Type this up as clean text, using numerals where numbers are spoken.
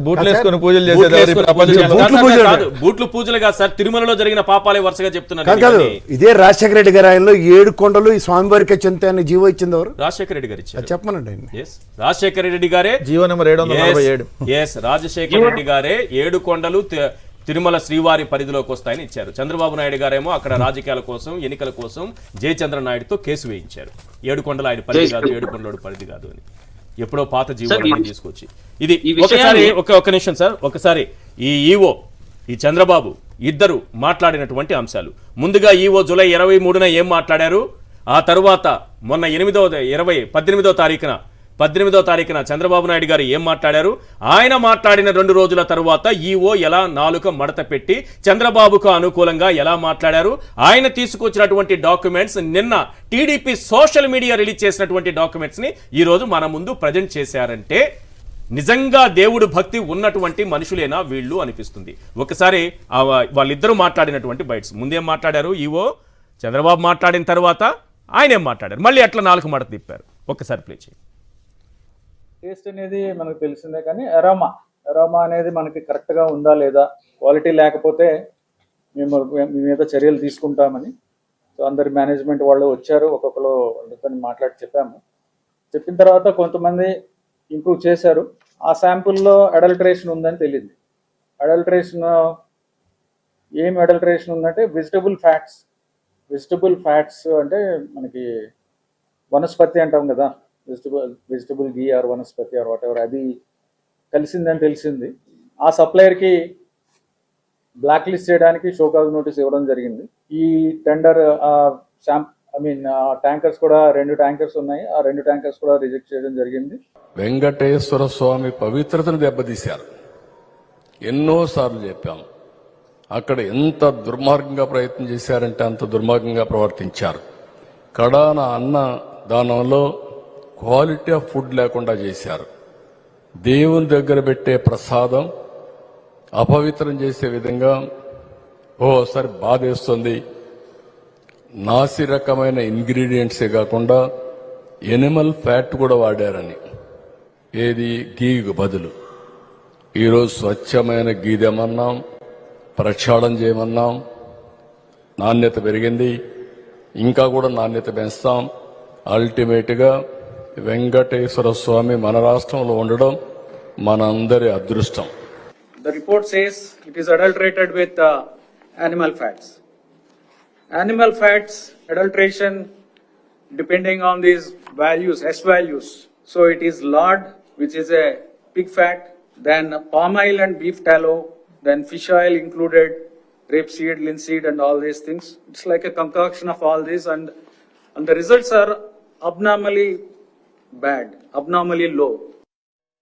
బూట్లు వేసుకొని పూజలు చేసేది బూట్లు పూజలు కాదు సార్, తిరుమలలో జరిగిన పాపాలే వరుసగా చెప్తున్నారు. ఇదే రాజశేఖర రెడ్డి గారి ఆయనలో 7 కొండలు ఈ స్వామివారికి చెందుతాయని జీవో ఇచ్చింది ఎవరు? రాజశేఖర రెడ్డి గారు ఇచ్చారు. చెప్పమనండి. రాజశేఖర రెడ్డి గారే జీవో నెంబర్ 747. రాజశేఖర రెడ్డి గారే 7 కొండలు తిరుమల శ్రీవారి పరిధిలోకి వస్తాయని ఇచ్చారు. చంద్రబాబు నాయుడు గారేమో అక్కడ రాజకీయాల కోసం, ఎన్నికల కోసం జయచంద్ర నాయుడుతో కేసు వేయించారు. 7 కొండలు ఆయన పరిధి కాదు, 7 కొండలు పరిధి కాదు అని ఎప్పుడో పాత జీవోలను తీసుకొచ్చి. ఇది ఒకసారి ఒక నిమిషం సార్, ఒకసారి ఈ ఈవో ఈ చంద్రబాబు ఇద్దరు మాట్లాడినటువంటి అంశాలు. ముందుగా ఈవో జూలై 23న ఏం మాట్లాడారు, ఆ తరువాత మొన్న 18వ తారీఖున చంద్రబాబు నాయుడు గారు ఏం మాట్లాడారు, ఆయన మాట్లాడిన 2 రోజుల తరువాత ఈవో ఎలా నాలుక మడత పెట్టి చంద్రబాబుకు అనుకూలంగా ఎలా మాట్లాడారు, ఆయన తీసుకొచ్చినటువంటి డాక్యుమెంట్స్, నిన్న టీడీపీ సోషల్ మీడియా రిలీజ్ చేసినటువంటి డాక్యుమెంట్స్ ని ఈ రోజు మన ముందు ప్రజెంట్ చేశారంటే నిజంగా దేవుడు భక్తి ఉన్నటువంటి మనుషులేనా వీళ్ళు అనిపిస్తుంది. ఒకసారి వాళ్ళిద్దరూ మాట్లాడినటువంటి బైట్స్. ముందేం మాట్లాడారు ఈవో, చంద్రబాబు మాట్లాడిన తర్వాత ఆయన ఏం మాట్లాడారు, మళ్ళీ అట్లా నాలుగు మడత తిప్పారు. ఒక్కసారి ప్లే చేయండి. టేస్ట్ అనేది మనకు తెలిసిందే, కానీ అరోమా అనేది మనకి కరెక్ట్గా ఉందా లేదా, క్వాలిటీ లేకపోతే మేము మీ మీద చర్యలు తీసుకుంటామని. సో అందరి మేనేజ్మెంట్ వాళ్ళు వచ్చారు, ఒక్కొక్కరు వాళ్ళతో మాట్లాడి చెప్పిన తర్వాత కొంతమంది ఇంప్రూవ్ చేశారు. ఆ శాంపుల్లో అడల్టరేషన్ ఉందని తెలియదు. ఏం అడల్టరేషన్ ఉందంటే వెజిటబుల్ ఫ్యాట్స్ అంటే మనకి వనస్పతి అంటాం కదా, vegetable ghee or vanaspati or whatever, అది కలిసిందని తెలిసింది. ఆ సప్లయర్కి బ్లాక్ లిస్ట్ చేయడానికి షోకాజ్ నోటీస్ ఇవ్వడం జరిగింది. ఈ టెండర్ ట్యాంకర్స్ కూడా 2 ట్యాంకర్స్ ఉన్నాయి, ఆ 2 ట్యాంకర్స్ కూడా రిజెక్ట్ చేయడం జరిగింది. వెంకటేశ్వర స్వామి పవిత్రతను దెబ్బతీశారు. ఎన్నోసార్లు చెప్పాం, అక్కడ ఎంత దుర్మార్గంగా ప్రయత్నం చేశారంటే అంత దుర్మార్గంగా ప్రవర్తించారు. కడాన అన్న దానంలో క్వాలిటీ ఆఫ్ ఫుడ్ లేకుండా చేశారు. దేవుని దగ్గర పెట్టే ప్రసాదం అపవిత్రం చేసే విధంగా ఓసారి బాధేస్తుంది. నాసి రకమైన ఇంగ్రీడియంట్సే కాకుండా ఎనిమల్ ఫ్యాట్ కూడా వాడారని, ఏది గీకు బదులు. ఈరోజు స్వచ్ఛమైన గీ తెమన్నాం, ప్రక్షాళన చేయమన్నాం, నాణ్యత పెరిగింది, ఇంకా కూడా నాణ్యత పెంచుతాం. అల్టిమేట్గా వెంకటేశ్వర స్వామి మన రాష్ట్రంలో ఉండడం మనందరి అదృష్టం. The report says it is adulterated with animal fats. Animal fats adulteration depending on these values, S values. So it is lard, which is a pig fat, then palm oil and beef tallow, then fish oil included, rapeseed, linseed and all these things. It's like a concoction of all this, and the results are abnormally bad, abnormally low.